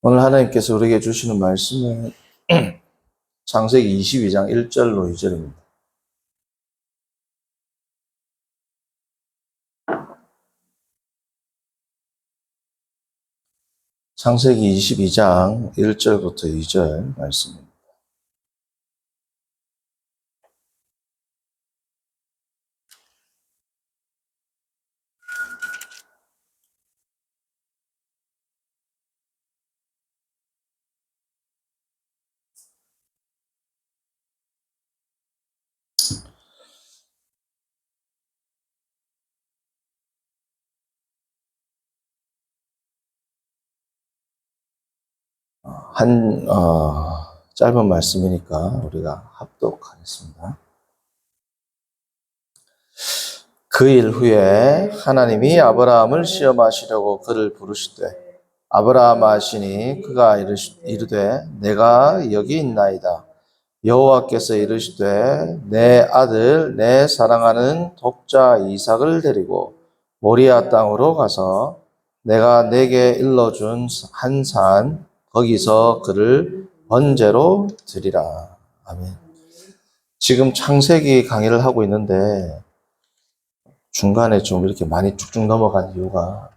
오늘 하나님께서 우리에게 주시는 말씀은 창세기 22장 1절로 2절입니다. 창세기 22장 1절부터 2절 말씀입니다. 짧은 말씀이니까 우리가 합독하겠습니다. 그 일 후에 하나님이 아브라함을 시험하시려고 그를 부르시되 아브라함 하시니 그가 이르되 내가 여기 있나이다. 여호와께서 이르시되 내 아들 내 사랑하는 독자 이삭을 데리고 모리아 땅으로 가서 내가 내게 일러준 한 산 거기서 그를 번제로 드리라. 아멘. 지금 창세기 강의를 하고 있는데 중간에 좀 이렇게 많이 쭉쭉 넘어간 이유가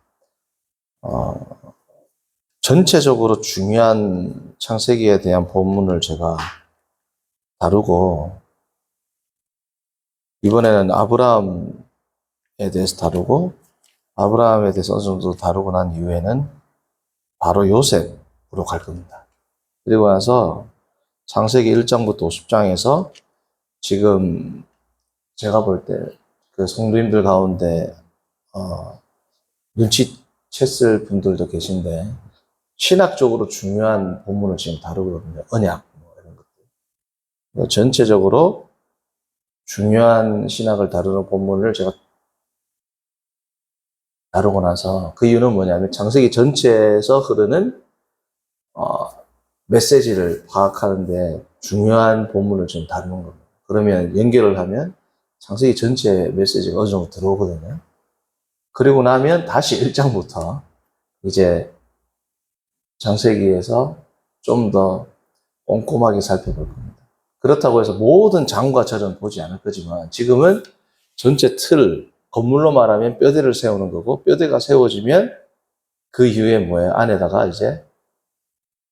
전체적으로 중요한 창세기에 대한 본문을 제가 다루고 이번에는 아브라함에 대해서 다루고 아브라함에 대해서 어느 정도 다루고 난 이후에는 바로 요셉으로 갈 겁니다. 그리고 나서 창세기 1장부터 50장에서 지금 제가 볼 때 그 성도님들 가운데 눈치챘을 분들도 계신데 신학적으로 중요한 본문을 지금 다루거든요. 언약 이런 것들. 전체적으로 중요한 신학을 다루는 본문을 제가 다루고 나서 그 이유는 뭐냐면 창세기 전체에서 흐르는 메시지를 파악하는데 중요한 본문을 지금 다루는 겁니다. 그러면 연결을 하면 창세기 전체 메시지가 어느 정도 들어오거든요. 그리고 나면 다시 1장부터 이제 창세기에서 좀 더 꼼꼼하게 살펴볼 겁니다. 그렇다고 해서 모든 장과 절은 보지 않을 거지만 지금은 전체 틀, 건물로 말하면 뼈대를 세우는 거고 뼈대가 세워지면 그 이후에 뭐예요? 안에다가 이제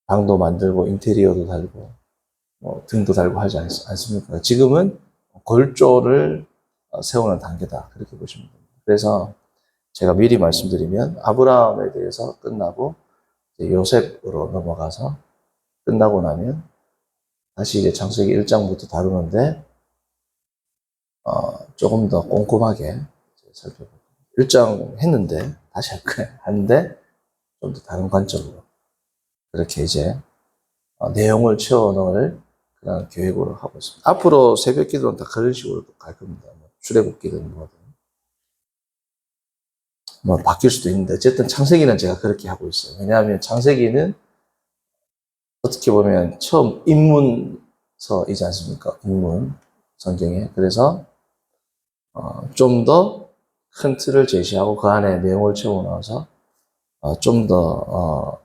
방도 만들고 인테리어도 달고 등도 달고 하지 않습니까? 지금은 골조를 세우는 단계다. 그렇게 보시면 됩니다. 그래서 제가 미리 말씀드리면 아브라함에 대해서 끝나고 요셉으로 넘어가서 끝나고 나면 다시 이제 창세기 1장부터 다루는데 조금 더 꼼꼼하게 살펴보고 1장 했는데 다시 할 거예요. 하는데 좀 더 다른 관점으로 그렇게 이제 내용을 채워 넣을 그런 계획으로 하고 있습니다. 앞으로 새벽 기도는 다 그런 식으로 갈 겁니다. 출애굽기든 뭐든. 바뀔 수도 있는데 어쨌든 창세기는 제가 그렇게 하고 있어요. 왜냐하면 창세기는 어떻게 보면 처음 입문서이지 않습니까? 입문 성경에. 그래서 좀 더 큰 틀을 제시하고 그 안에 내용을 채워 넣어서 좀 더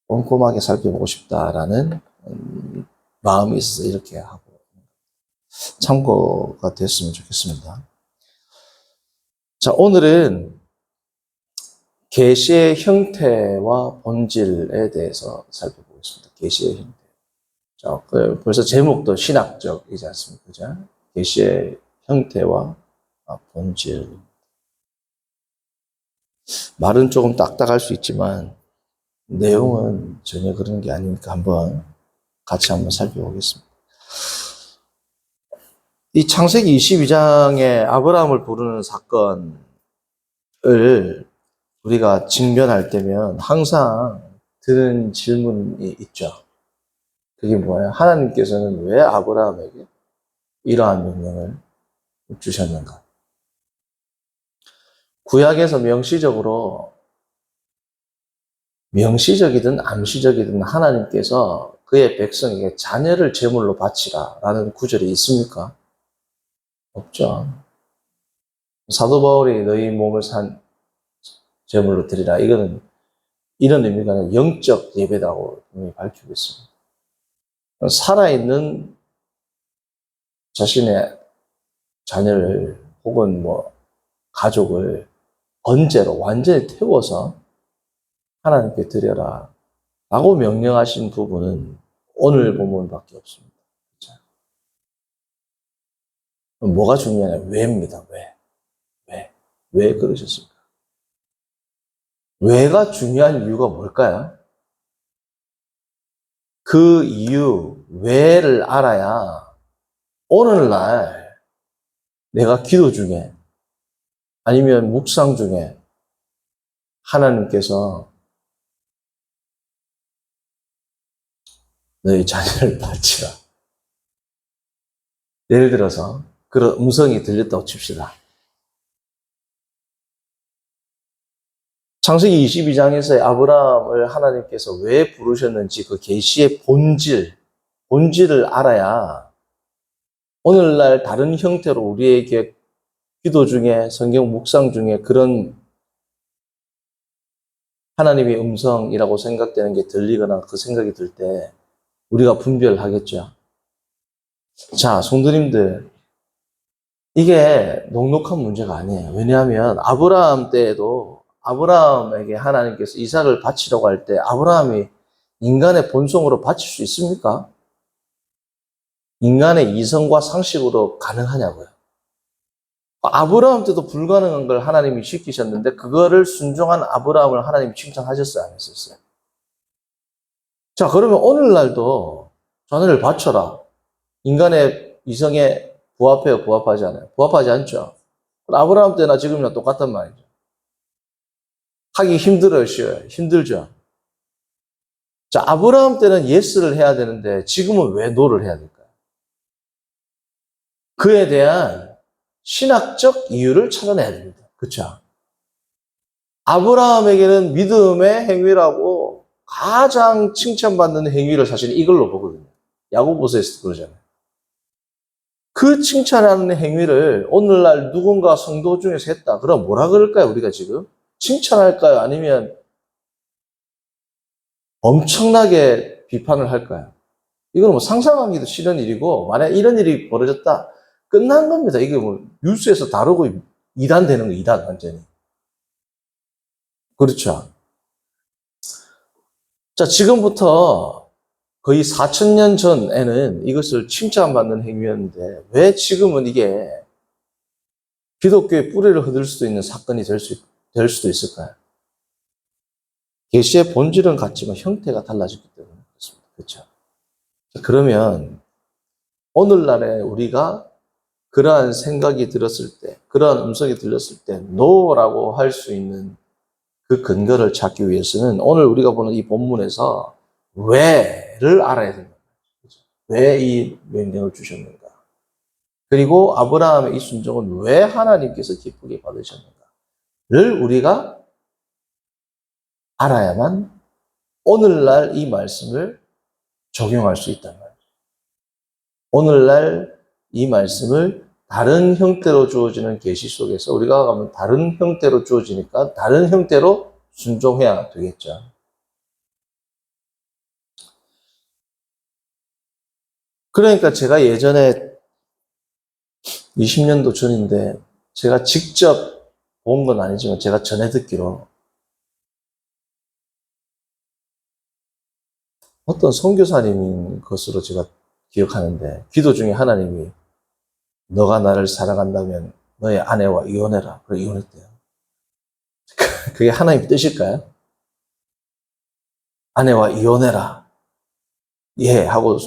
꼼꼼하게 살펴보고 싶다라는 마음이 있어서 이렇게 하고 참고가 됐으면 좋겠습니다. 자, 오늘은 계시의 형태와 본질에 대해서 살펴보겠습니다. 계시의 형태. 자, 벌써 제목도 신학적이지 않습니까? 그죠? 계시의 형태와 본질. 말은 조금 딱딱할 수 있지만 내용은 전혀 그런 게 아니니까 같이 한번 살펴보겠습니다. 이 창세기 22장에 아브라함을 부르는 사건을 우리가 직면할 때면 항상 드는 질문이 있죠. 그게 뭐예요? 하나님께서는 왜 아브라함에게 이러한 명령을 주셨는가? 구약에서 명시적이든 암시적이든 하나님께서 그의 백성에게 자녀를 제물로 바치라 라는 구절이 있습니까? 없죠. 사도 바울이 너희 몸을 산 제물로 드리라. 이거는 이런 의미가 아니라 영적 예배라고 밝히고 있습니다. 살아있는 자신의 자녀를 혹은 뭐 가족을 번제로 완전히 태워서 하나님께 드려라 라고 명령하신 부분은 오늘 본문밖에 없습니다. 뭐가 중요하냐? 왜입니다. 왜 그러셨습니까? 왜가 중요한 이유가 뭘까요? 그 이유, 왜를 알아야 오늘날 내가 기도 중에 아니면 묵상 중에 하나님께서 너희 자녀를 바치라. 예를 들어서 그런 음성이 들렸다고 칩시다. 창세기 22장에서 아브라함을 하나님께서 왜 부르셨는지 그 계시의 본질을 알아야 오늘날 다른 형태로 우리에게 기도 중에 성경 묵상 중에 그런 하나님의 음성이라고 생각되는 게 들리거나 그 생각이 들 때 우리가 분별하겠죠. 자, 성도님들, 이게 녹록한 문제가 아니에요. 왜냐하면 아브라함 때에도 아브라함에게 하나님께서 이삭을 바치라고 할 때 아브라함이 인간의 본성으로 바칠 수 있습니까? 인간의 이성과 상식으로 가능하냐고요. 아브라함 때도 불가능한 걸 하나님이 시키셨는데 그거를 순종한 아브라함을 하나님이 칭찬하셨어요? 안 했었어요? 자, 그러면 오늘날도 자녀를 바쳐라. 인간의 이성에 부합해요? 부합하지 않아요? 부합하지 않죠? 아브라함 때나 지금이나 똑같단 말이죠. 하기 힘들어요? 쉬워요? 힘들죠? 자, 아브라함 때는 예스를 해야 되는데 지금은 왜 노를 해야 될까요? 그에 대한 신학적 이유를 찾아내야 됩니다. 그렇죠? 아브라함에게는 믿음의 행위라고 가장 칭찬받는 행위를 사실 이걸로 보거든요. 야고보서에서 그러잖아요. 그 칭찬하는 행위를 오늘날 누군가 성도 중에서 했다. 그럼 뭐라 그럴까요? 우리가 지금? 칭찬할까요? 아니면 엄청나게 비판을 할까요? 이건 뭐 상상하기도 싫은 일이고 만약 이런 일이 벌어졌다. 끝난 겁니다. 이게 뭐 뉴스에서 다루고 이단 되는 거 이단 완전히. 그렇죠. 자, 지금부터 거의 4,000년 전에는 이것을 칭찬받는 행위였는데 왜 지금은 이게 기독교의 뿌리를 흔들 수도 있는 사건이 될 수도 있을까요? 계시의 본질은 같지만 형태가 달라졌기 때문에 그렇습니다. 그렇죠? 자, 그러면 오늘날에 우리가 그러한 생각이 들었을 때, 그러한 음성이 들렸을 때 노라고 할 수 있는 그 근거를 찾기 위해서는 오늘 우리가 보는 이 본문에서 왜를 알아야 된다. 왜 이 명령을 주셨는가? 그리고 아브라함의 이 순종은 왜 하나님께서 기쁘게 받으셨는가를 우리가 알아야만 오늘날 이 말씀을 적용할 수 있단 말이에요. 오늘날 이 말씀을 다른 형태로 주어지는 계시 속에서 우리가 가면 다른 형태로 주어지니까 다른 형태로 순종해야 되겠죠. 그러니까 제가 예전에 20년도 전인데 제가 직접 본 건 아니지만 제가 전해 듣기로 어떤 선교사님인 것으로 제가 기억하는데 기도 중에 하나님이 너가 나를 사랑한다면 너의 아내와 이혼해라. 그래 이혼했대요. 그게 하나님 뜻일까요? 아내와 이혼해라. 예 하고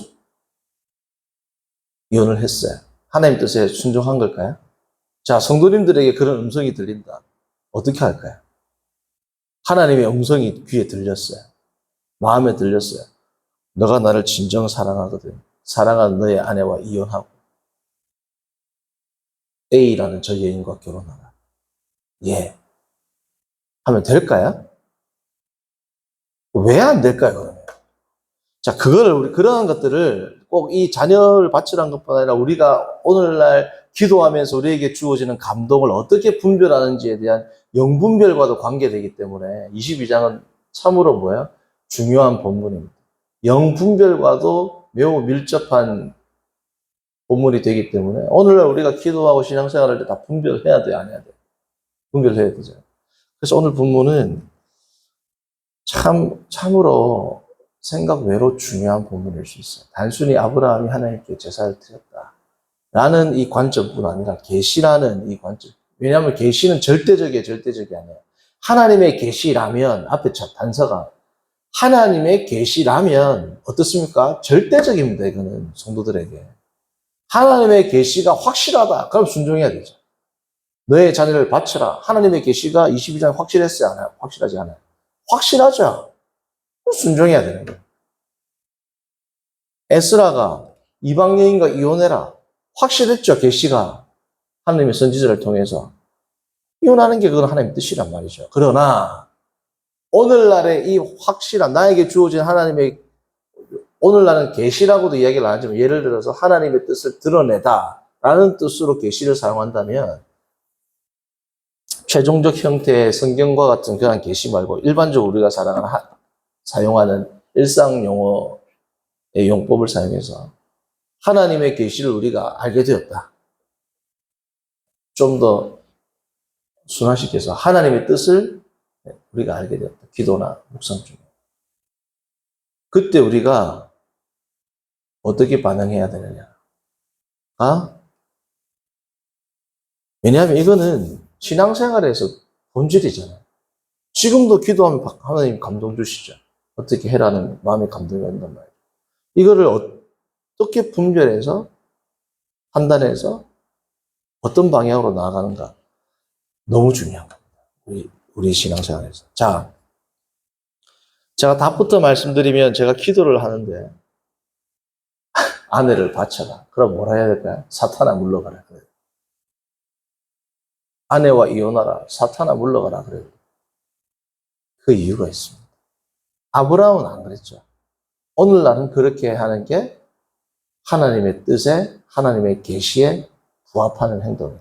이혼을 했어요. 하나님 뜻에 순종한 걸까요? 자, 성도님들에게 그런 음성이 들린다. 어떻게 할까요? 하나님의 음성이 귀에 들렸어요. 마음에 들렸어요. 너가 나를 진정 사랑하거든. 사랑하는 너의 아내와 이혼하고 A라는 저 여인과 결혼하라. 예. 하면 될까요? 왜 안 될까요, 그러면? 자, 우리 그러한 것들을 꼭 이 자녀를 바치라는 것뿐 아니라 우리가 오늘날 기도하면서 우리에게 주어지는 감동을 어떻게 분별하는지에 대한 영분별과도 관계되기 때문에 22장은 참으로 뭐야? 중요한 본문입니다. 영분별과도 매우 밀접한 본문이 되기 때문에 오늘날 우리가 기도하고 신앙생활할 때 다 분별해야 돼, 안 해야 돼? 분별해야 되죠. 그래서 오늘 본문은 참으로 생각 외로 중요한 본문일 수 있어요. 단순히 아브라함이 하나님께 제사를 드렸다 라는 이 관점뿐 아니라 계시라는 이 관점. 왜냐하면 계시는 절대적이 아니에요. 하나님의 계시라면 앞에 단서가 하나님의 계시라면 어떻습니까? 절대적입니다. 이거는 성도들에게 하나님의 계시가 확실하다. 그럼 순종해야 되죠. 너의 자녀를 바쳐라. 하나님의 계시가 22장 확실했어요? 안 해요? 확실하지 않아요? 확실하죠. 순종해야 되는 거예요. 에스라가 이방 여인과 이혼해라. 확실했죠. 계시가 하나님의 선지자를 통해서 이혼하는 게 그건 하나님의 뜻이란 말이죠. 그러나 오늘날의 이 확실한 나에게 주어진 하나님의 오늘날은 계시라고도 이야기를 안 하지만 예를 들어서 하나님의 뜻을 드러내다 라는 뜻으로 계시를 사용한다면 최종적 형태의 성경과 같은 그런 계시 말고 일반적으로 우리가 사용하는 일상 용어의 용법을 사용해서 하나님의 계시를 우리가 알게 되었다. 좀 더 순화시켜서 하나님의 뜻을 우리가 알게 되었다. 기도나 묵상 중에. 그때 우리가 어떻게 반응해야 되느냐. 왜냐하면 이거는 신앙생활에서 본질이잖아요. 지금도 기도하면 하나님 감동 주시죠. 어떻게 해라는 마음의 감동이 온단 말이에요. 이거를 어떻게 분별해서 판단해서 어떤 방향으로 나아가는가 너무 중요한 겁니다. 우리 신앙생활에서. 자, 제가 답부터 말씀드리면 제가 기도를 하는데 아내를 바쳐라. 그럼 뭐라 해야 될까요? 사탄아 물러가라. 그래요. 아내와 이혼하라. 사탄아 물러가라. 그래요. 그 이유가 있습니다. 아브라함은 안 그랬죠. 오늘날은 그렇게 하는 게 하나님의 뜻에 하나님의 계시에 부합하는 행동이에요.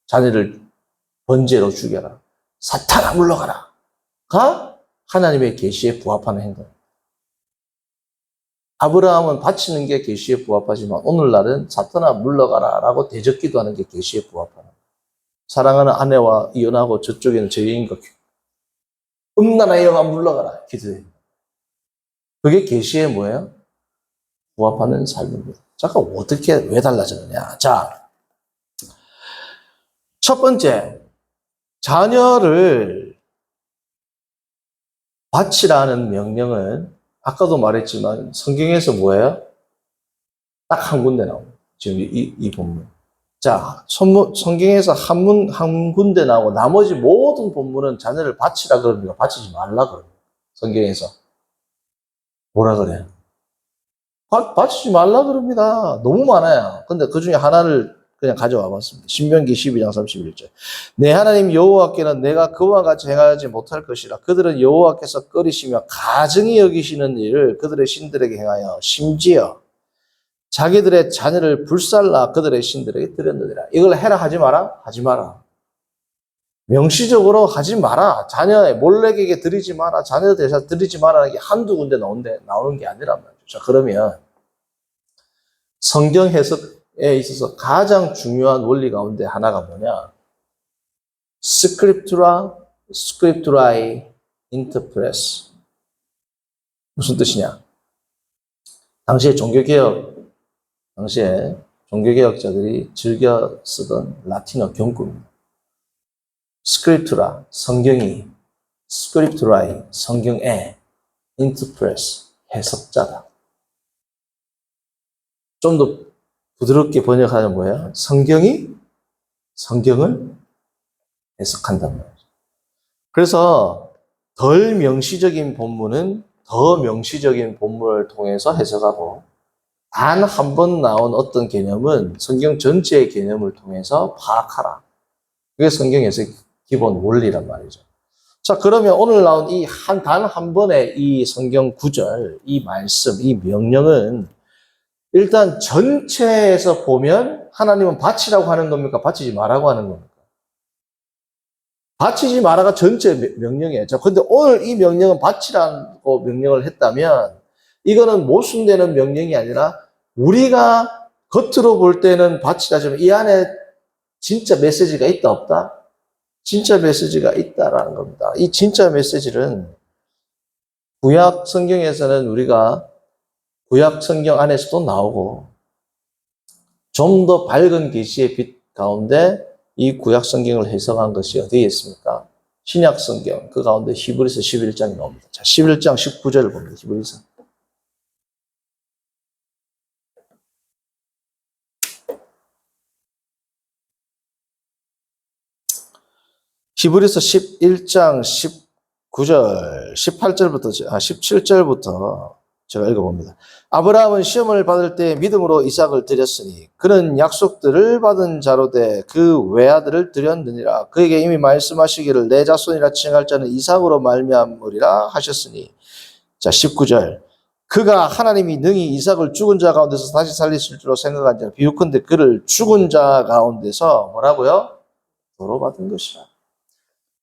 자녀를 번제로 죽여라. 사탄아 물러가라. 가 하나님의 계시에 부합하는 행동이에요. 아브라함은 바치는 게 계시에 부합하지만 오늘날은 사탄아 물러가라 라고 대적기도하는 게 계시에 부합하는 거예요. 사랑하는 아내와 이혼하고 저쪽에는 죄인과 음란한 영아 물러가라 기도해요. 그게 계시에 뭐예요? 부합하는 삶입니다. 잠깐 왜 달라졌느냐. 자, 첫 번째, 자녀를 바치라는 명령은 아까도 말했지만 성경에서 뭐예요? 딱 한 군데 나옵니다. 지금 이 본문. 자, 성경에서 한 군데 나오고 나머지 모든 본문은 자녀를 바치라 그럽니다. 바치지 말라 그럽니다. 성경에서. 뭐라 그래요? 바치지 말라 그럽니다. 너무 많아요. 근데 그 중에 하나를 그냥 가져와 봤습니다. 신명기 12장 31절. 내 하나님 여호와께는 내가 그와 같이 행하지 못할 것이라. 그들은 여호와께서 꺼리시며 가증히 여기시는 일을 그들의 신들에게 행하여 심지어 자기들의 자녀를 불살라 그들의 신들에게 드렸느니라. 이걸 해라 하지 마라? 하지 마라. 명시적으로 하지 마라. 자녀의 몰래에게 드리지 마라. 자녀 대사 드리지 마라는 게 한두 군데 나오는 게 아니란 말이죠. 자, 그러면 성경 해석에 있어서 가장 중요한 원리 가운데 하나가 뭐냐? 스크립투라이 인터프레스. 무슨 뜻이냐? 당시에 종교개혁자들이 즐겨 쓰던 라틴어 경구입니다. 스크립투라, 성경이, 스크립투라이, 성경에, 인터프레스, 해석자다. 좀 더 부드럽게 번역하면 뭐예요? 성경이 성경을 해석한단 말이죠. 그래서 덜 명시적인 본문은 더 명시적인 본문을 통해서 해석하고 단 한 번 나온 어떤 개념은 성경 전체의 개념을 통해서 파악하라. 그게 성경 해석의 기본 원리란 말이죠. 자, 그러면 오늘 나온 단 한 번의 이 성경 구절, 이 말씀, 이 명령은 일단 전체에서 보면 하나님은 바치라고 하는 겁니까? 바치지 말라고 하는 겁니까? 바치지 마라가 전체 명령이에요. 자, 근데 오늘 이 명령은 바치라고 명령을 했다면 이거는 모순되는 명령이 아니라 우리가 겉으로 볼 때는 바치라지만 이 안에 진짜 메시지가 있다 없다? 진짜 메시지가 있다라는 겁니다. 이 진짜 메시지는 구약 성경에서는 우리가 구약 성경 안에서도 나오고 좀 더 밝은 계시의 빛 가운데 이 구약 성경을 해석한 것이 어디에 있습니까? 신약 성경 그 가운데 히브리서 11장이 나옵니다. 자, 11장 19절을 봅니다. 히브리서. 히브리서 11장 19절, 17절부터 제가 읽어봅니다. 아브라함은 시험을 받을 때 믿음으로 이삭을 드렸으니 그는 약속들을 받은 자로 돼 그 외아들을 드렸느니라. 그에게 이미 말씀하시기를 내 자손이라 칭할 자는 이삭으로 말미암으리라 하셨으니. 자, 19절. 그가 하나님이 능히 이삭을 죽은 자 가운데서 다시 살리실 줄로 생각한 자 비유컨대 그를 죽은 자 가운데서 뭐라고요? 도로 받은 것이라.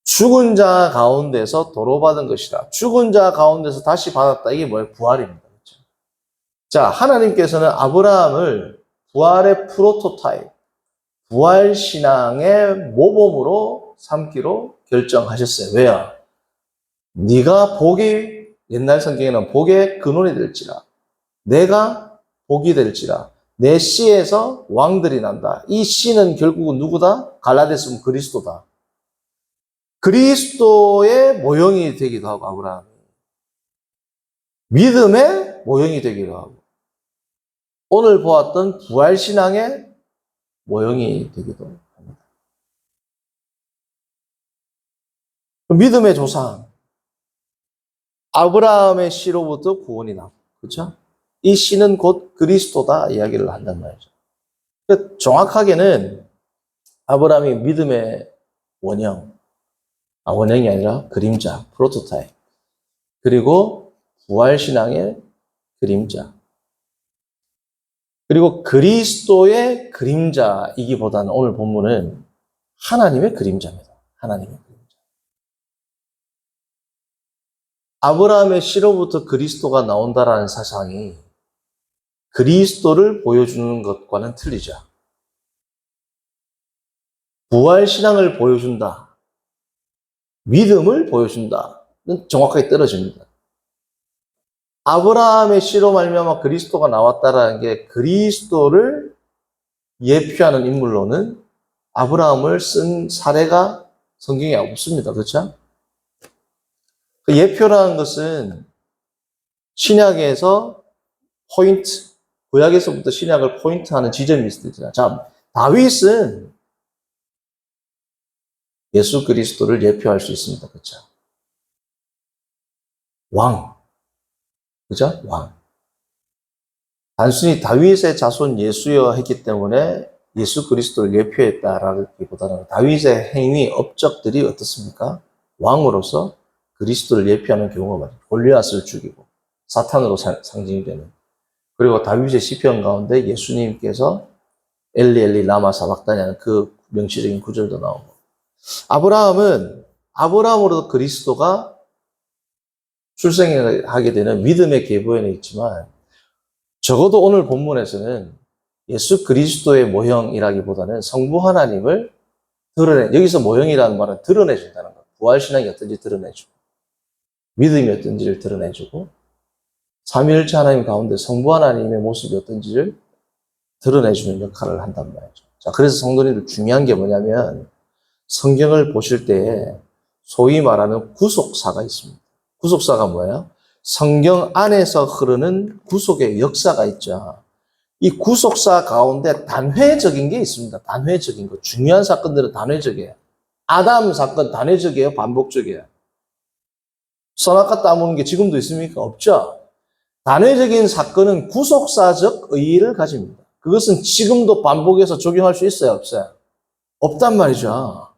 죽은 자 가운데서 도로 받은 것이라. 죽은 자 가운데서 다시 받았다. 이게 뭐예요? 부활입니다. 그렇죠? 자, 하나님께서는 아브라함을 부활의 프로토타입, 부활신앙의 모범으로 삼기로 결정하셨어요. 왜요? 네가 복이, 옛날 성경에는 복의 근원이 될지라, 내가 복이 될지라, 내 씨에서 왕들이 난다. 이 씨는 결국은 누구다? 갈라디아서는 그리스도다. 그리스도의 모형이 되기도 하고 아브라함이 믿음의 모형이 되기도 하고 오늘 보았던 부활신앙의 모형이 되기도 합니다. 믿음의 조상 아브라함의 씨로부터 구원이 나고 그렇죠? 이 씨는 곧 그리스도다 이야기를 한단 말이죠. 정확하게는 아브라함이 믿음의 원형 원형이 아니라 그림자, 프로토타입. 그리고 부활신앙의 그림자. 그리고 그리스도의 그림자이기보다는 오늘 본문은 하나님의 그림자입니다. 하나님의 그림자. 아브라함의 씨로부터 그리스도가 나온다라는 사상이 그리스도를 보여주는 것과는 틀리죠. 부활신앙을 보여준다. 믿음을 보여준다는 정확하게 떨어집니다. 아브라함의 씨로 말미암아 그리스도가 나왔다라는 게 그리스도를 예표하는 인물로는 아브라함을 쓴 사례가 성경에 없습니다. 그렇죠? 그 예표라는 것은 신약에서 포인트, 구약에서부터 신약을 포인트하는 지점이 있습니다. 자, 다윗은 예수 그리스도를 예표할 수 있습니다. 그렇죠? 왕. 그죠? 왕. 단순히 다윗의 자손 예수여 했기 때문에 예수 그리스도를 예표했다라기보다는 다윗의 행위, 업적들이 어떻습니까? 왕으로서 그리스도를 예표하는 경우가 많아요. 골리앗을 죽이고 사탄으로 상징이 되는. 그리고 다윗의 시편 가운데 예수님께서 엘리 엘리 라마 사박다니 하는 그 명시적인 구절도 나오고 아브라함은 아브라함으로 그리스도가 출생하게 되는 믿음의 계보에는 있지만 적어도 오늘 본문에서는 예수 그리스도의 모형이라기보다는 성부 하나님을 여기서 모형이라는 말은 드러내준다는 것. 부활신앙이 어떤지 드러내주고 믿음이 어떤지를 드러내주고 삼위일체 하나님 가운데 성부 하나님의 모습이 어떤지를 드러내주는 역할을 한단 말이죠. 자, 그래서 성도님들 중요한 게 뭐냐면 성경을 보실 때에 소위 말하는 구속사가 있습니다. 구속사가 뭐예요? 성경 안에서 흐르는 구속의 역사가 있죠. 이 구속사 가운데 단회적인 게 있습니다. 단회적인 거. 중요한 사건들은 단회적이에요. 아담 사건 단회적이에요? 반복적이에요? 선악과 따먹는 게 지금도 있습니까? 없죠. 단회적인 사건은 구속사적 의의를 가집니다. 그것은 지금도 반복해서 적용할 수 있어요? 없어요? 없단 말이죠.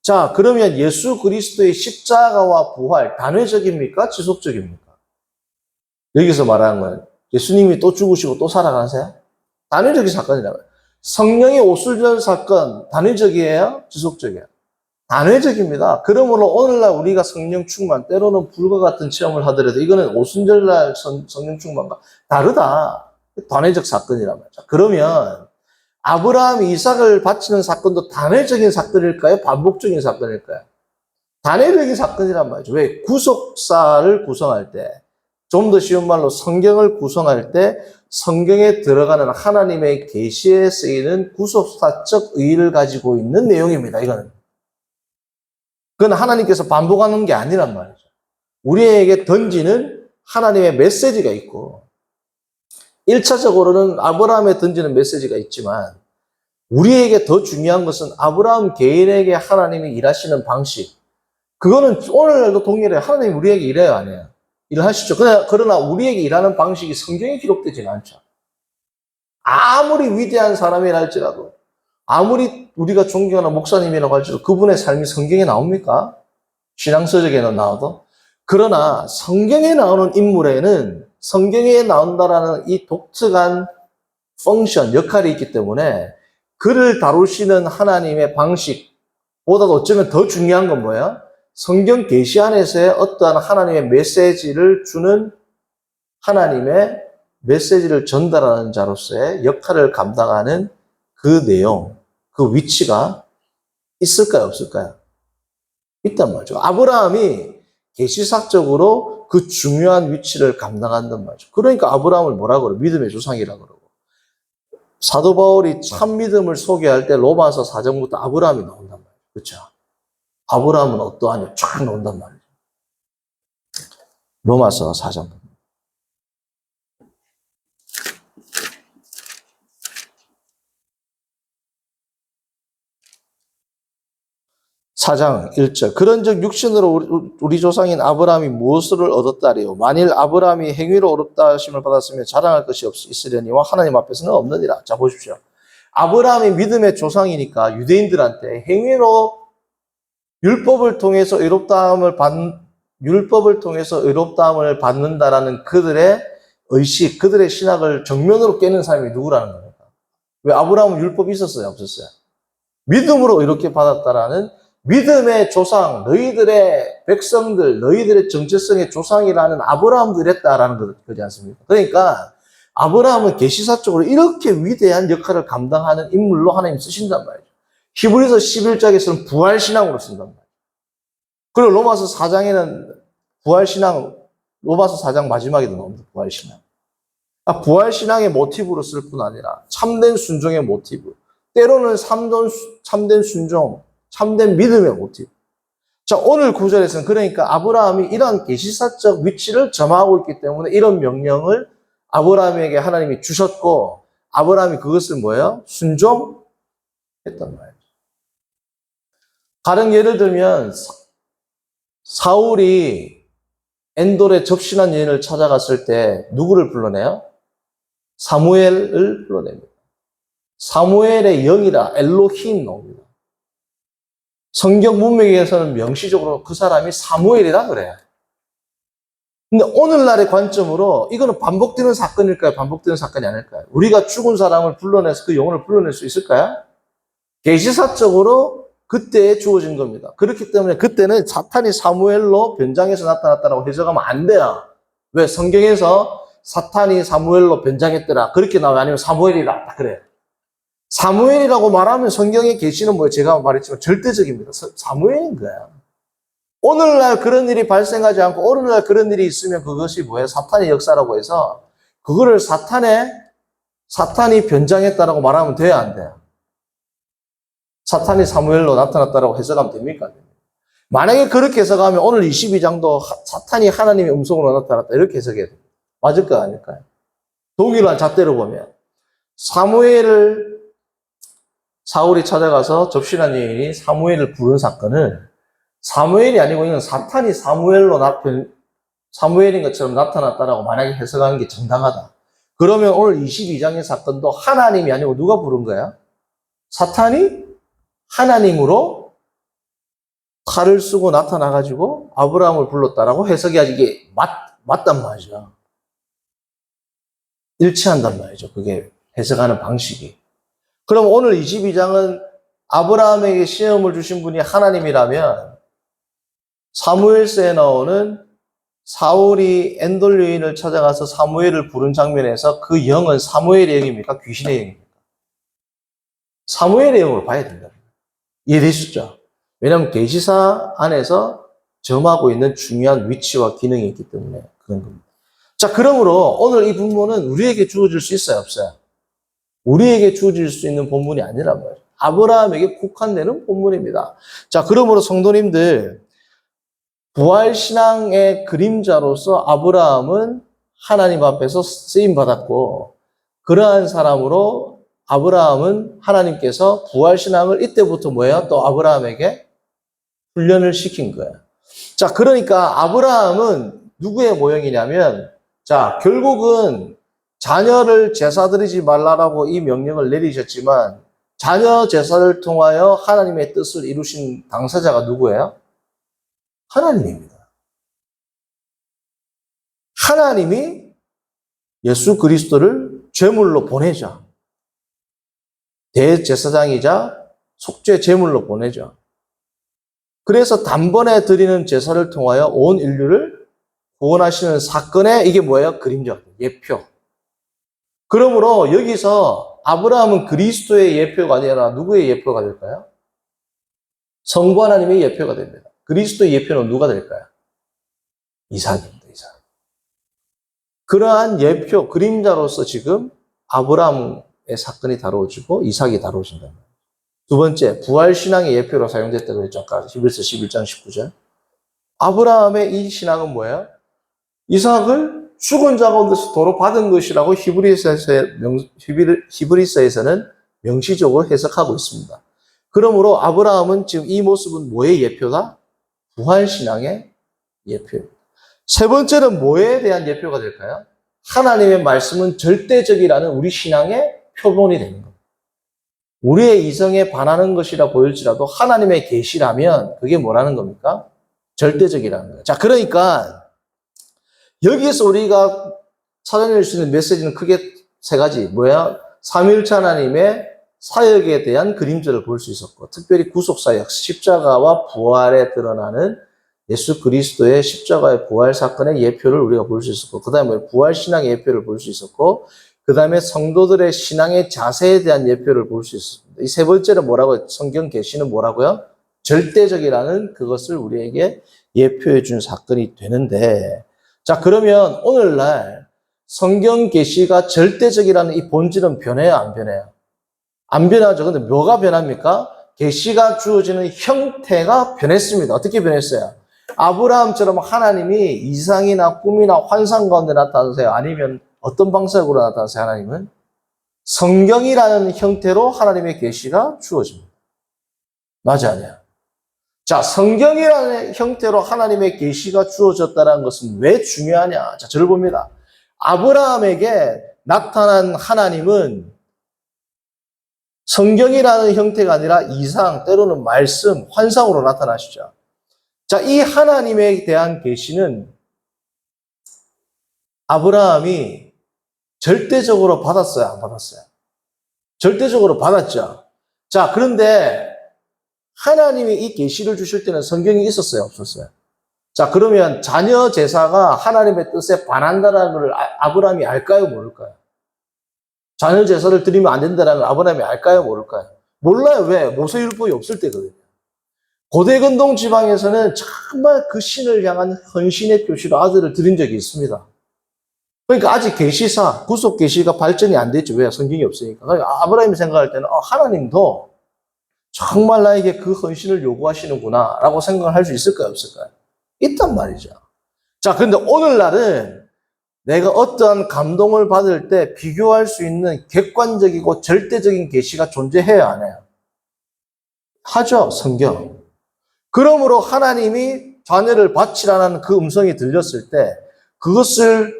자, 그러면 예수 그리스도의 십자가와 부활, 단회적입니까? 지속적입니까? 여기서 말하는 건 예수님이 또 죽으시고 또 살아가세요? 단회적인 사건이라고요. 성령의 오순절 사건, 단회적이에요? 지속적이에요? 단회적입니다. 그러므로 오늘날 우리가 성령 충만, 때로는 불과 같은 체험을 하더라도 이거는 오순절날 성령 충만과 다르다. 단회적 사건이란 말이죠. 그러면 아브라함이 이삭을 바치는 사건도 단회적인 사건일까요? 반복적인 사건일까요? 단회적인 사건이란 말이죠. 왜? 구속사를 구성할 때, 좀 더 쉬운 말로 성경을 구성할 때 성경에 들어가는 하나님의 계시에 쓰이는 구속사적 의의를 가지고 있는 내용입니다. 이거는. 그건 하나님께서 반복하는 게 아니란 말이죠. 우리에게 던지는 하나님의 메시지가 있고, 1차적으로는 아브라함에 던지는 메시지가 있지만, 우리에게 더 중요한 것은 아브라함 개인에게 하나님이 일하시는 방식. 그거는 오늘날도 동일해요. 하나님이 우리에게 일해요, 안 해요? 일하시죠. 그러나 우리에게 일하는 방식이 성경에 기록되지는 않죠. 아무리 위대한 사람이라 할지라도, 아무리 우리가 존경하는 목사님이라고 할지라도 그분의 삶이 성경에 나옵니까? 신앙서적에는 나와도. 그러나 성경에 나오는 인물에는 성경에 나온다라는 이 독특한 펑션, 역할이 있기 때문에 그를 다루시는 하나님의 방식보다도 어쩌면 더 중요한 건 뭐예요? 성경 계시 안에서의 어떠한 하나님의 메시지를 주는 하나님의 메시지를 전달하는 자로서의 역할을 감당하는 그 내용, 그 위치가 있을까요, 없을까요? 있단 말이죠. 아브라함이 계시사적으로 그 중요한 위치를 감당한단 말이죠. 그러니까 아브라함을 뭐라 그러고? 믿음의 조상이라 그러고. 사도 바울이 참 믿음을 소개할 때 로마서 4장부터 아브라함이 나온단 말이에요. 그렇죠? 아브라함은 어떠하냐 쫙 나온단 말이에요. 로마서 4장. 4장 1절. 그런즉 육신으로 우리 조상인 아브라함이 무엇을 얻었다리요? 만일 아브라함이 행위로 어렵다 하심을 받았으면 자랑할 것이 있으려니와 하나님 앞에서는 없느니라. 자, 보십시오. 아브라함이 믿음의 조상이니까 유대인들한테 행위로 율법을 통해서 의롭다함을 받는다라는 그들의 의식, 그들의 신학을 정면으로 깨는 사람이 누구라는 겁니까? 왜? 아브라함은 율법이 있었어요, 없었어요? 믿음으로 이렇게 받았다라는 믿음의 조상, 너희들의 백성들, 너희들의 정체성의 조상이라는 아브라함도 이랬다라는 거지 않습니까? 그러니까 아브라함은 계시사적으로 이렇게 위대한 역할을 감당하는 인물로 하나님 쓰신단 말이죠. 히브리서 11장에서는 부활신앙으로 쓴단 말이에요. 그리고 로마서 4장에는 부활신앙, 로마서 4장 마지막에도 나옵니다. 부활신앙. 부활신앙의 모티브로 쓸 뿐 아니라 참된 순종의 모티브, 때로는 참된 순종, 참된 믿음의 모티브. 자, 오늘 구절에서는 그러니까 아브라함이 이러한 계시사적 위치를 점하고 있기 때문에 이런 명령을 아브라함에게 하나님이 주셨고, 아브라함이 그것을 뭐예요? 순종했단 말이에요. 다른 예를 들면 사울이 엔돌에 접신한 여인을 찾아갔을 때 누구를 불러내요? 사무엘을 불러냅니다. 사무엘의 영이라 엘로힘 나옵니다. 성경 문맥에서는 명시적으로 그 사람이 사무엘이라 그래요. 근데 오늘날의 관점으로 이거는 반복되는 사건일까요? 반복되는 사건이 아닐까요? 우리가 죽은 사람을 불러내서 그 영혼을 불러낼 수 있을까요? 계시사적으로 그때에 주어진 겁니다. 그렇기 때문에 그때는 사탄이 사무엘로 변장해서 나타났다고 해석하면 안 돼요. 왜? 성경에서 사탄이 사무엘로 변장했더라. 그렇게 나와요. 아니면 사무엘이라. 그래요. 사무엘이라고 말하면 성경의 계시는 뭐예요? 제가 말했지만 절대적입니다. 사무엘인 거야. 오늘날 그런 일이 발생하지 않고 오늘날 그런 일이 있으면 그것이 뭐예요? 사탄의 역사라고 해서 그거를 사탄이 변장했다라고 말하면 돼요? 안 돼요? 사탄이 사무엘로 나타났다라고 해석하면 됩니까? 만약에 그렇게 해석하면 오늘 22장도 사탄이 하나님의 음성으로 나타났다 이렇게 해석해야 됩니다. 맞을까요? 아닐까요? 동일한 잣대로 보면 사울이 찾아가서 접신한 여인이 사무엘을 부른 사건을 사무엘이 아니고 이건 사탄이 사무엘인 것처럼 나타났다라고 만약에 해석하는 게 정당하다. 그러면 오늘 22장의 사건도 하나님이 아니고 누가 부른 거야? 사탄이 하나님으로 칼을 쓰고 나타나가지고 아브라함을 불렀다라고 해석해야지 이게 맞단 말이죠. 일치한단 말이죠. 그게 해석하는 방식이. 그럼 오늘 22장은 아브라함에게 시험을 주신 분이 하나님이라면 사무엘서에 나오는 사울이 엔돌 여인을 찾아가서 사무엘을 부른 장면에서 그 영은 사무엘의 영입니까? 귀신의 영입니까? 사무엘의 영으로 봐야 된다. 이해되시죠? 왜냐하면 계시사 안에서 점하고 있는 중요한 위치와 기능이 있기 때문에 그런 겁니다. 자, 그러므로 오늘 이 본문은 우리에게 주어질 수 있어요, 없어요? 우리에게 주어질 수 있는 본문이 아니란 말이에요. 아브라함에게 국한되는 본문입니다. 자, 그러므로 성도님들, 부활신앙의 그림자로서 아브라함은 하나님 앞에서 쓰임받았고, 그러한 사람으로 아브라함은 하나님께서 부활신앙을 이때부터 뭐예요? 또 아브라함에게 훈련을 시킨 거예요. 자, 그러니까 아브라함은 누구의 모형이냐면, 자, 결국은 자녀를 제사 드리지 말라라고 이 명령을 내리셨지만, 자녀 제사를 통하여 하나님의 뜻을 이루신 당사자가 누구예요? 하나님입니다. 하나님이 예수 그리스도를 제물로 보내자. 대제사장이자 속죄 제물로 보내자. 그래서 단번에 드리는 제사를 통하여 온 인류를 구원하시는 사건의 이게 뭐예요? 그림자, 예표. 그러므로 여기서 아브라함은 그리스도의 예표가 아니라 누구의 예표가 될까요? 성부 하나님의 예표가 됩니다. 그리스도의 예표는 누가 될까요? 이삭입니다. 이삭. 그러한 예표, 그림자로서 지금 아브라함의 사건이 다루어지고 이삭이 다루어진다. 두 번째, 부활신앙의 예표로 사용됐다고 했죠. 아까 히브리서 11장 19절. 아브라함의 이 신앙은 뭐예요? 이삭을 죽은 자 가운데서 도로 받은 것이라고 히브리서에서는 명시적으로 해석하고 있습니다. 그러므로 아브라함은 지금 이 모습은 뭐의 예표다? 부활신앙의 예표입니다. 세 번째는 뭐에 대한 예표가 될까요? 하나님의 말씀은 절대적이라는 우리 신앙의 표본이 되는 겁니다. 우리의 이성에 반하는 것이라 보일지라도 하나님의 계시라면 그게 뭐라는 겁니까? 절대적이라는 거예요. 자, 그러니까 여기에서 우리가 찾아낼 수 있는 메시지는 크게 세 가지. 뭐야? 삼위일체 하나님의 사역에 대한 그림자를 볼 수 있었고, 특별히 구속사역, 십자가와 부활에 드러나는 예수 그리스도의 십자가의 부활 사건의 예표를 우리가 볼 수 있었고, 그 다음에 부활신앙의 예표를 볼 수 있었고, 그 다음에 성도들의 신앙의 자세에 대한 예표를 볼 수 있었습니다. 이 세 번째는 뭐라고요? 성경 계시는 뭐라고요? 절대적이라는 그것을 우리에게 예표해 준 사건이 되는데, 자, 그러면 오늘날 성경 계시가 절대적이라는 이 본질은 변해요, 안 변해요? 안 변하죠. 근데 뭐가 변합니까? 계시가 주어지는 형태가 변했습니다. 어떻게 변했어요? 아브라함처럼 하나님이 이상이나 꿈이나 환상 가운데 나타나세요? 아니면 어떤 방식으로 나타나세요? 하나님은 성경이라는 형태로 하나님의 계시가 주어집니다. 맞아, 아니야? 자, 성경이라는 형태로 하나님의 계시가 주어졌다는 것은 왜 중요하냐? 자, 저를 봅니다. 아브라함에게 나타난 하나님은 성경이라는 형태가 아니라 이상, 때로는 말씀, 환상으로 나타나시죠. 자, 이 하나님에 대한 계시는 아브라함이 절대적으로 받았어요, 안 받았어요? 절대적으로 받았죠. 자, 그런데 하나님이 이 계시를 주실 때는 성경이 있었어요, 없었어요? 자, 그러면 자녀 제사가 하나님의 뜻에 반한다는 걸 아브라함이 알까요, 모를까요? 자녀 제사를 드리면 안 된다는 걸 아브라함이 알까요, 모를까요? 몰라요. 왜? 모세율법이 없을 때거든요. 고대 근동 지방에서는 정말 그 신을 향한 헌신의 표시로 아들을 드린 적이 있습니다. 그러니까 아직 계시사, 구속 계시가 발전이 안 됐죠. 왜? 성경이 없으니까. 그러니까 아브라함이 생각할 때는 하나님도 정말 나에게 그 헌신을 요구하시는구나 라고 생각을 할 수 있을까요, 없을까요? 있단 말이죠. 자, 그런데 오늘날은 내가 어떠한 감동을 받을 때 비교할 수 있는 객관적이고 절대적인 계시가 존재해야 안 해요? 하죠, 성경. 그러므로 하나님이 자녀를 바치라는 그 음성이 들렸을 때 그것을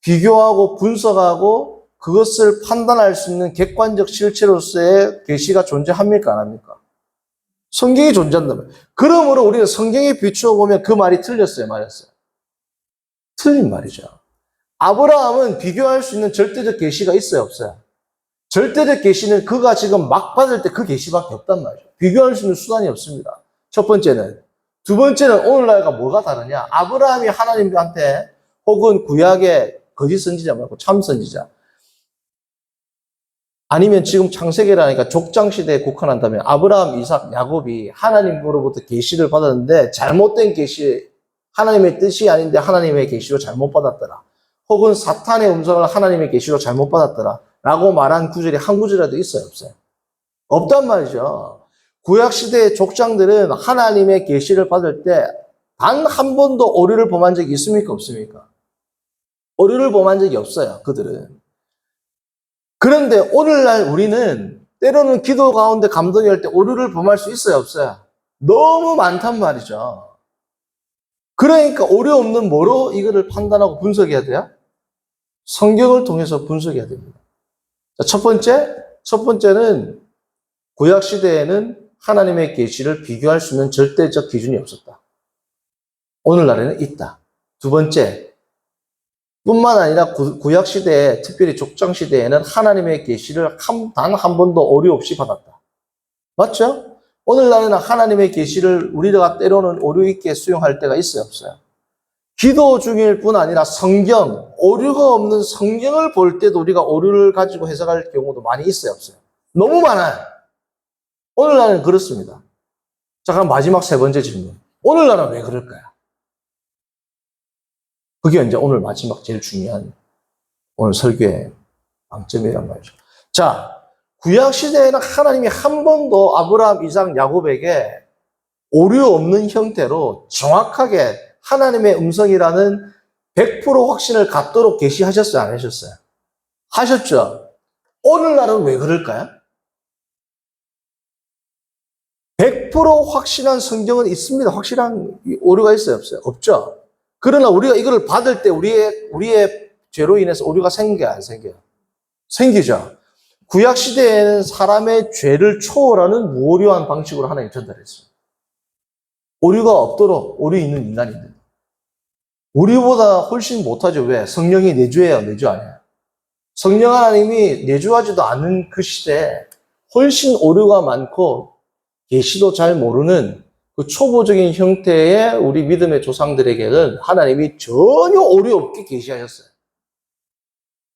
비교하고 분석하고 그것을 판단할 수 있는 객관적 실체로서의 계시가 존재합니까, 안 합니까? 성경이 존재한다면. 그러므로 우리는 성경에 비추어 보면 그 말이 틀렸어요, 맞았어요? 틀린 말이죠. 아브라함은 비교할 수 있는 절대적 계시가 있어요, 없어요? 절대적 계시는 그가 지금 막 받을 때 그 계시밖에 없단 말이죠. 비교할 수 있는 수단이 없습니다. 첫 번째는. 두 번째는 오늘날과 뭐가 다르냐? 아브라함이 하나님한테 혹은 구약의 거짓 선지자 말고 참 선지자 아니면 지금 창세기라니까 족장시대에 국한한다면 아브라함, 이삭, 야곱이 하나님으로부터 계시를 받았는데 잘못된 계시, 하나님의 뜻이 아닌데 하나님의 계시로 잘못 받았더라. 혹은 사탄의 음성을 하나님의 계시로 잘못 받았더라. 라고 말한 구절이 한 구절이라도 있어요, 없어요? 없단 말이죠. 구약시대의 족장들은 하나님의 계시를 받을 때 단 한 번도 오류를 범한 적이 있습니까, 없습니까? 오류를 범한 적이 없어요, 그들은. 그런데 오늘날 우리는 때로는 기도 가운데 감동이 할 때 오류를 범할 수 있어요, 없어요? 너무 많단 말이죠. 그러니까 오류 없는 뭐로 이거를 판단하고 분석해야 돼요? 성경을 통해서 분석해야 됩니다. 자, 첫 번째는 구약 시대에는 하나님의 계시를 비교할 수 있는 절대적 기준이 없었다. 오늘날에는 있다. 두 번째, 뿐만 아니라 구약 시대에 특별히 족장 시대에는 하나님의 계시를 단 한 번도 오류 없이 받았다. 맞죠? 오늘날에는 하나님의 계시를 우리가 때로는 오류 있게 수용할 때가 있어요, 없어요? 기도 중일 뿐 아니라 성경, 오류가 없는 성경을 볼 때도 우리가 오류를 가지고 해석할 경우도 많이 있어요, 없어요? 너무 많아요. 오늘날은 그렇습니다. 자, 그럼 마지막 세 번째 질문. 오늘날은 왜 그럴까요? 그게 이제 오늘 마지막 제일 중요한 오늘 설교의 방점이란 말이죠. 자, 구약 시대에는 하나님이 한 번도 아브라함, 이삭, 야곱에게 오류 없는 형태로 정확하게 하나님의 음성이라는 100% 확신을 갖도록 계시하셨어요, 안 하셨어요? 하셨죠? 오늘날은 왜 그럴까요? 100% 확실한 성경은 있습니다. 확실한 오류가 있어요, 없어요? 없죠? 그러나 우리가 이거를 받을 때 우리의 죄로 인해서 오류가 생겨요, 안 생겨요? 생기죠. 구약 시대에는 사람의 죄를 초월하는 무오류한 방식으로 하나님 전달했어요. 오류가 없도록 오류 있는 인간인데 우리보다 훨씬 못하죠. 왜? 성령이 내주예요, 내주 아니에요? 성령 하나님이 내주하지도 않은 그 시대에 훨씬 오류가 많고 계시도 잘 모르는 그 초보적인 형태의 우리 믿음의 조상들에게는 하나님이 전혀 오류 없게 계시하셨어요.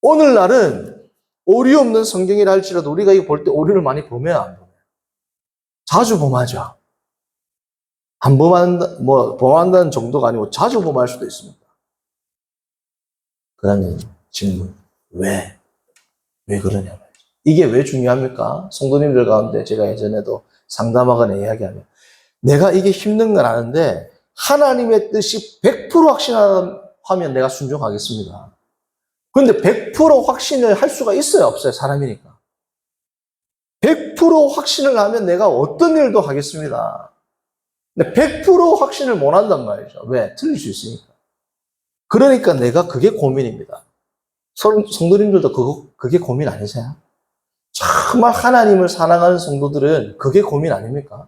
오늘날은 오류 없는 성경이라 할지라도 우리가 이거 볼 때 오류를 많이 보면 안 보면 자주 범하죠. 안 범한다는 정도가 아니고 자주 범할 수도 있습니다. 그러면 질문, 왜? 왜 그러냐 말이죠. 이게 왜 중요합니까? 성도님들 가운데 제가 예전에도 상담하거나 이야기하면 내가 이게 힘든 건 아는데 하나님의 뜻이 100% 확신하면 내가 순종하겠습니다. 그런데 100% 확신을 할 수가 있어요, 없어요? 사람이니까. 100% 확신을 하면 내가 어떤 일도 하겠습니다. 근데 100% 확신을 못 한단 말이죠. 왜? 틀릴 수 있으니까. 그러니까 내가 그게 고민입니다. 성도님들도 그게 고민 아니세요? 정말 하나님을 사랑하는 성도들은 그게 고민 아닙니까?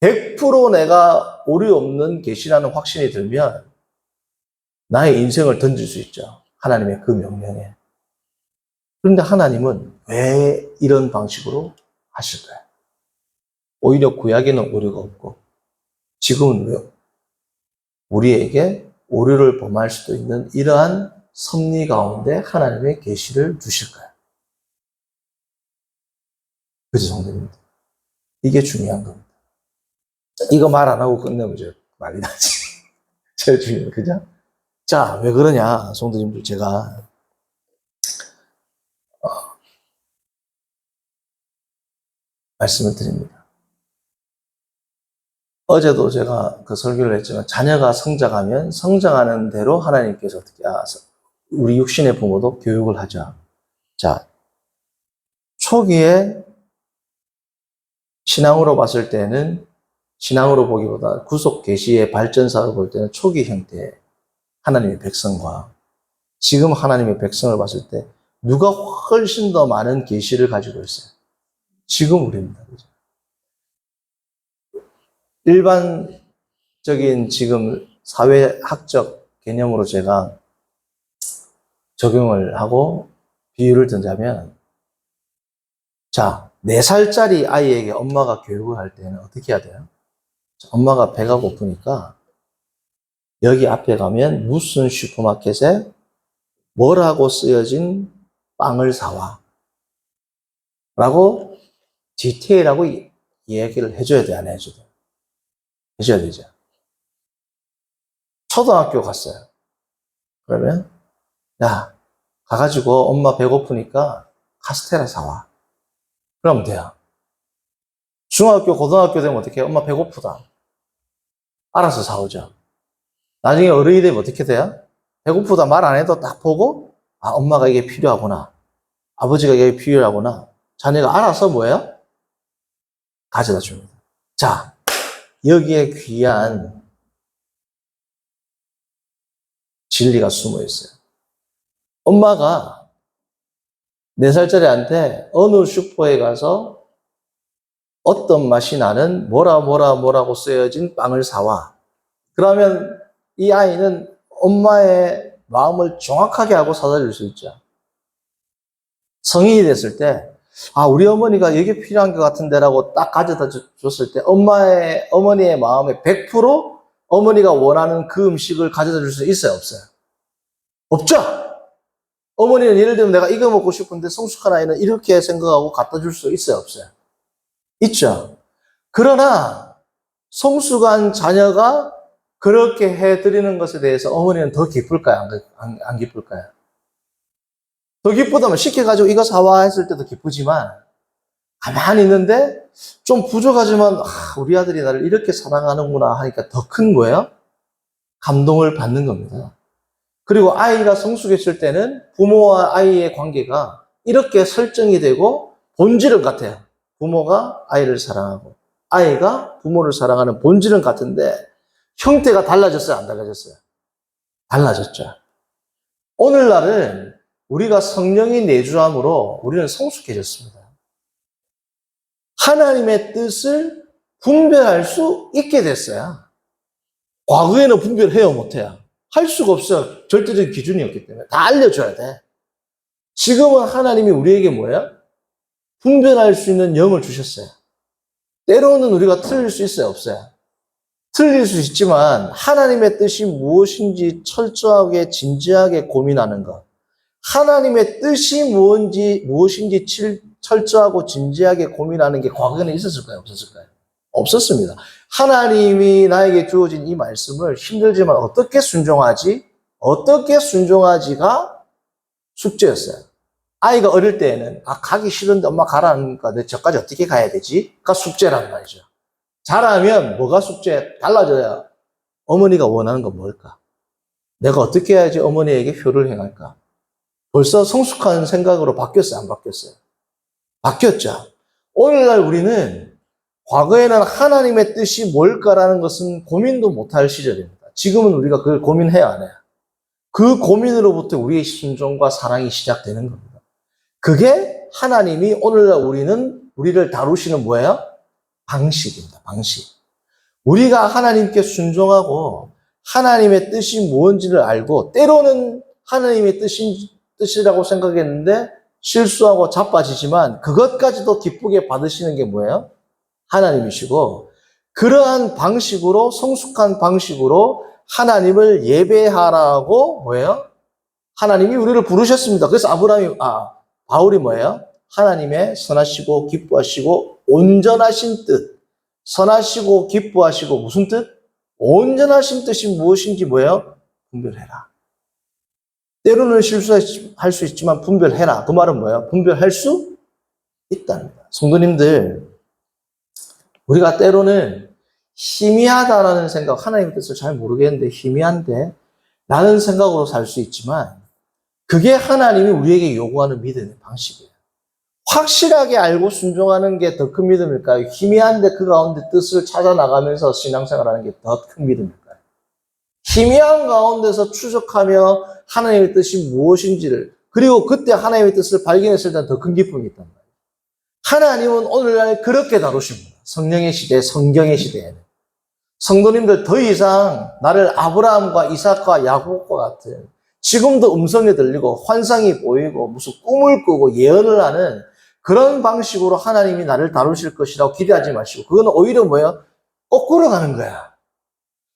100% 내가 오류 없는 계시라는 확신이 들면 나의 인생을 던질 수 있죠. 하나님의 그 명령에. 그런데 하나님은 왜 이런 방식으로 하실까요? 오히려 구약에는 오류가 없고 지금은 왜 우리에게 오류를 범할 수도 있는 이러한 섭리 가운데 하나님의 계시를 주실까요? 그죠, 성도님들? 이게 중요한 겁니다. 이거 말 안 하고 끝내면 이제 말이 나지. 제일 중요해요. 그죠? 자, 왜 그러냐, 성도님들. 제가, 말씀을 드립니다. 어제도 제가 그 설교를 했지만, 자녀가 성장하면 성장하는 대로 하나님께서 어떻게, 우리 육신의 부모도 교육을 하자. 자, 초기에 신앙으로 봤을 때는, 신앙으로 보기보다 구속 계시의 발전사를 볼 때는 초기 형태의 하나님의 백성과 지금 하나님의 백성을 봤을 때 누가 훨씬 더 많은 계시를 가지고 있어요? 지금 우리입니다. 일반적인 지금 사회학적 개념으로 제가 적용을 하고 비유를 든다면 자, 4살짜리 아이에게 엄마가 교육을 할 때는 어떻게 해야 돼요? 자, 엄마가 배가 고프니까 여기 앞에 가면 무슨 슈퍼마켓에 뭐라고 쓰여진 빵을 사와. 라고 디테일하고 이야기를 해줘야 돼, 안 해줘야 돼? 해줘야 되죠. 초등학교 갔어요. 그러면, 야, 가가지고 엄마 배고프니까 카스테라 사와. 그러면 돼요. 중학교, 고등학교 되면 어떻게 해요? 엄마 배고프다. 알아서 사오죠. 나중에 어른이 되면 어떻게 돼요? 배고프다 말 안 해도 딱 보고, 아, 엄마가 이게 필요하구나. 아버지가 이게 필요하구나. 자녀가 알아서 뭐예요? 가져다 줍니다. 자, 여기에 귀한 진리가 숨어 있어요. 엄마가 4살짜리한테 어느 슈퍼에 가서 어떤 맛이 나는 뭐라고 쓰여진 빵을 사와. 그러면 이 아이는 엄마의 마음을 정확하게 하고 사다 줄 수 있죠. 성인이 됐을 때, 아, 우리 어머니가 이게 필요한 것 같은데라고 딱 가져다 줬을 때, 어머니의 마음에 100% 어머니가 원하는 그 음식을 가져다 줄 수 있어요, 없어요? 없죠? 어머니는 예를 들면 내가 이거 먹고 싶은데 성숙한 아이는 이렇게 생각하고 갖다 줄 수 있어요, 없어요? 있죠? 그러나 성숙한 자녀가 그렇게 해드리는 것에 대해서 어머니는 더 기쁠까요? 안 기쁠까요? 더 기쁘다면 시켜가지고 이거 사와 했을 때도 기쁘지만 가만히 있는데 좀 부족하지만 우리 아들이 나를 이렇게 사랑하는구나 하니까 더 큰 거예요? 감동을 받는 겁니다. 그리고 아이가 성숙했을 때는 부모와 아이의 관계가 이렇게 설정이 되고 본질은 같아요. 부모가 아이를 사랑하고 아이가 부모를 사랑하는 본질은 같은데 형태가 달라졌어요? 안 달라졌어요? 달라졌죠. 오늘날은 우리가 성령이 내주함으로 우리는 성숙해졌습니다. 하나님의 뜻을 분별할 수 있게 됐어요. 과거에는 분별해요, 못해요? 할 수가 없어요. 절대적인 기준이 없기 때문에. 다 알려줘야 돼. 지금은 하나님이 우리에게 뭐예요? 분별할 수 있는 영을 주셨어요. 때로는 우리가 틀릴 수 있어요, 없어요? 틀릴 수 있지만 하나님의 뜻이 무엇인지 철저하게 진지하게 고민하는 것. 하나님의 뜻이 무엇인지 철저하고 진지하게 고민하는 게 과거에는 있었을까요? 없었을까요? 없었습니다. 하나님이 나에게 주어진 이 말씀을 힘들지만 어떻게 순종하지가 숙제였어요. 아이가 어릴 때에는 가기 싫은데 엄마 가라니까 내 저까지 어떻게 가야 되지?가 숙제란 말이죠. 자라면 뭐가 숙제? 달라져요. 어머니가 원하는 건 뭘까? 내가 어떻게 해야지 어머니에게 효를 행할까? 벌써 성숙한 생각으로 바뀌었어요? 안 바뀌었어요? 바뀌었죠. 오늘날 우리는 과거에는 하나님의 뜻이 뭘까라는 것은 고민도 못할 시절입니다. 지금은 우리가 그걸 고민해야 안 해요. 그 고민으로부터 우리의 순종과 사랑이 시작되는 겁니다. 그게 하나님이 오늘날 우리를 다루시는 뭐예요? 방식입니다. 방식. 우리가 하나님께 순종하고 하나님의 뜻이 뭔지를 알고 때로는 하나님의 뜻이라고 생각했는데 실수하고 자빠지지만 그것까지도 기쁘게 받으시는 게 뭐예요? 하나님이시고 그러한 방식으로 성숙한 방식으로 하나님을 예배하라고 뭐예요? 하나님이 우리를 부르셨습니다. 그래서 바울이 뭐예요? 하나님의 선하시고 기뻐하시고 온전하신 뜻. 선하시고 기뻐하시고 무슨 뜻? 온전하신 뜻이 무엇인지 뭐예요? 분별해라. 때로는 실수할 수 있지만 분별해라. 그 말은 뭐예요? 분별할 수 있답니다. 성도님들, 우리가 때로는 희미하다라는 생각, 하나님의 뜻을 잘 모르겠는데 희미한데 라는 생각으로 살 수 있지만 그게 하나님이 우리에게 요구하는 믿음의 방식이에요. 확실하게 알고 순종하는 게 더 큰 믿음일까요? 희미한데 그 가운데 뜻을 찾아나가면서 신앙생활하는 게 더 큰 믿음일까요? 희미한 가운데서 추적하며 하나님의 뜻이 무엇인지를 그리고 그때 하나님의 뜻을 발견했을 때 더 큰 기쁨이 있단 말이에요. 하나님은 오늘날 그렇게 다루십니다. 성령의 시대, 성경의 시대에는. 성도님들 더 이상 나를 아브라함과 이삭과 야곱과 같은 지금도 음성이 들리고 환상이 보이고 무슨 꿈을 꾸고 예언을 하는 그런 방식으로 하나님이 나를 다루실 것이라고 기대하지 마시고, 그건 오히려 뭐예요? 거꾸로 가는 거야.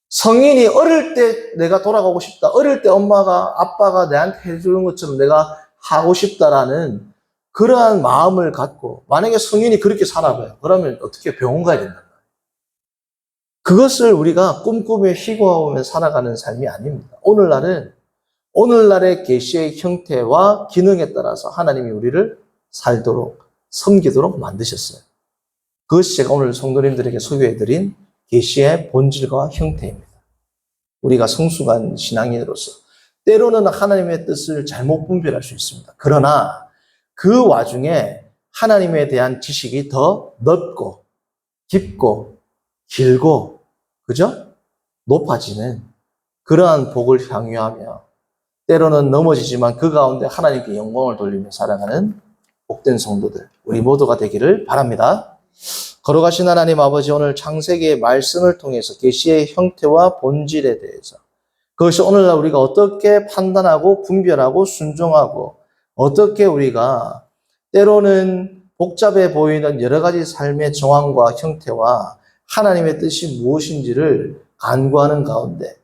성인이 어릴 때 내가 돌아가고 싶다. 어릴 때 엄마가, 아빠가 내한테 해주는 것처럼 내가 하고 싶다라는 그러한 마음을 갖고, 만약에 성인이 그렇게 살아봐요. 그러면 어떻게 병원 가야 된단 말이에요. 그것을 우리가 꿈꾸며 희고하며 살아가는 삶이 아닙니다. 오늘날의 계시의 형태와 기능에 따라서 하나님이 우리를 살도록, 섬기도록 만드셨어요. 그것이 제가 오늘 성도님들에게 소개해드린 계시의 본질과 형태입니다. 우리가 성숙한 신앙인으로서 때로는 하나님의 뜻을 잘못 분별할 수 있습니다. 그러나 그 와중에 하나님에 대한 지식이 더 넓고 깊고 길고, 그죠? 높아지는 그러한 복을 향유하며 때로는 넘어지지만 그 가운데 하나님께 영광을 돌리며 살아가는 복된 성도들, 우리 모두가 되기를 바랍니다. 걸어가신 하나님 아버지, 오늘 창세기의 말씀을 통해서 계시의 형태와 본질에 대해서, 그것이 오늘날 우리가 어떻게 판단하고 분별하고 순종하고, 어떻게 우리가 때로는 복잡해 보이는 여러 가지 삶의 정황과 형태와 하나님의 뜻이 무엇인지를 간구하는 가운데,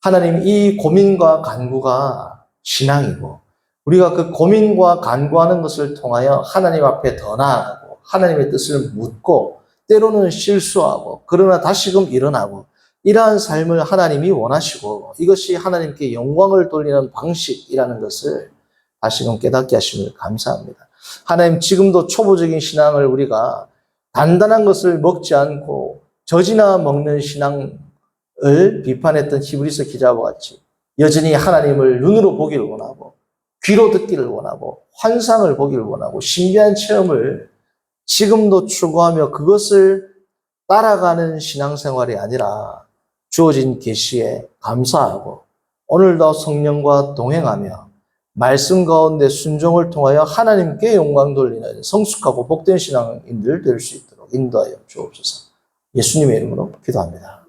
하나님, 이 고민과 간구가 신앙이고, 우리가 그 고민과 간구하는 것을 통하여 하나님 앞에 더 나아가고 하나님의 뜻을 묻고 때로는 실수하고 그러나 다시금 일어나고, 이러한 삶을 하나님이 원하시고 이것이 하나님께 영광을 돌리는 방식이라는 것을 다시금 깨닫게 하심을 감사합니다. 하나님, 지금도 초보적인 신앙을 우리가 단단한 것을 먹지 않고 젖이나 먹는 신앙을 비판했던 히브리서 기자와 같이 여전히 하나님을 눈으로 보기를 원하고 귀로 듣기를 원하고 환상을 보기를 원하고 신비한 체험을 지금도 추구하며 그것을 따라가는 신앙생활이 아니라 주어진 계시에 감사하고 오늘도 성령과 동행하며 말씀 가운데 순종을 통하여 하나님께 영광 돌리는 성숙하고 복된 신앙인들 될 수 있도록 인도하여 주옵소서. 예수님의 이름으로 기도합니다.